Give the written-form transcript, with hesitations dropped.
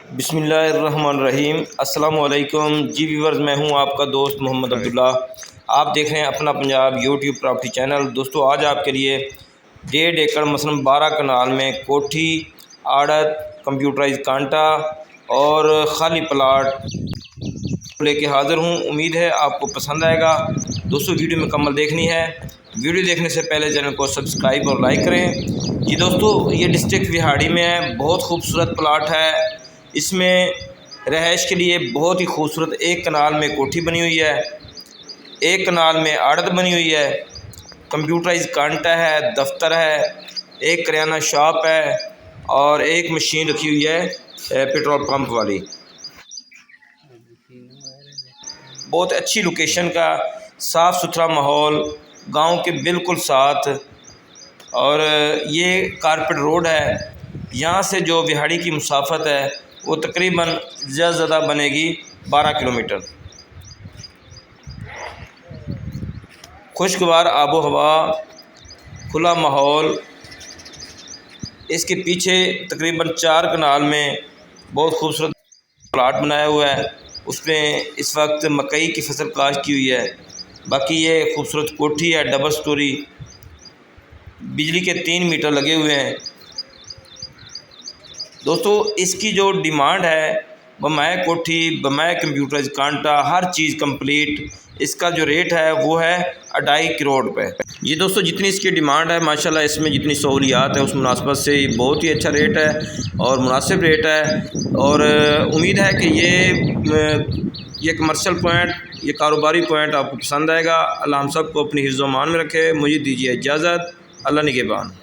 बिस्मिल्लाहिर्रहमानिर्रहीम। अस्सलामुअलैकुम जी व्यूअर्स, मैं हूं आपका दोस्त मोहम्मद अब्दुल्ला। आप देख रहे हैं अपना पंजाब यूट्यूब प्रॉपर्टी चैनल। दोस्तों, आज आपके लिए 1.5 एकड़ मसलन 12 कनाल में कोठी, आड़त, कंप्यूटराइज कांटा और ख़ाली प्लाट लेके हाज़िर हूँ। उम्मीद है आपको पसंद आएगा। दोस्तों, वीडियो मुकम्मल देखनी है। वीडियो देखने से पहले चैनल को सब्सक्राइब और लाइक करें। जी दोस्तों, ये डिस्ट्रिक्ट विहाड़ी में है। बहुत खूबसूरत प्लाट है। इसमें रहायश के लिए बहुत ही खूबसूरत 1 कनाल में कोठी बनी हुई है, 1 कनाल में आड़त बनी हुई है, कंप्यूटराइज कांटा है, दफ्तर है, 1 करियाना शॉप है और 1 मशीन रखी हुई है पेट्रोल पंप वाली। बहुत अच्छी लोकेशन का साफ़ सुथरा माहौल, गांव के बिल्कुल साथ। और ये कारपेट रोड है। यहाँ से जो विहाड़ी की मुसाफत है वो तकरीबन ज़्यादा बनेगी 12 किलोमीटर। खुशगवार आबो हवा, खुला माहौल। इसके पीछे तकरीबन 4 कनाल में बहुत खूबसूरत प्लाट बनाया हुआ है। उसमें इस वक्त मकई की फसल काश्त की हुई है। बाकी ये खूबसूरत कोठी है, डबल स्टोरी। बिजली के 3 मीटर लगे हुए हैं। दोस्तों, इसकी जो डिमांड है, बमाए कोठी, बमाए कंप्यूटराइज कांटा, हर चीज़ कंप्लीट, इसका जो रेट है वो है 2.5 करोड़ रुपये। ये दोस्तों, जितनी इसकी डिमांड है माशाल्लाह, इसमें जितनी सहूलियात है उस मुनासबत से ये बहुत ही अच्छा रेट है और मुनासिब रेट है। और उम्मीद है कि ये कमर्शियल पॉइंट, ये कारोबारी पॉइंट आपको पसंद आएगा। अल्लाह हम सब को अपनी हिफ्ज़-ओ-मान में रखे। मुझे दीजिए इजाज़त। अल्लाह निगहबान।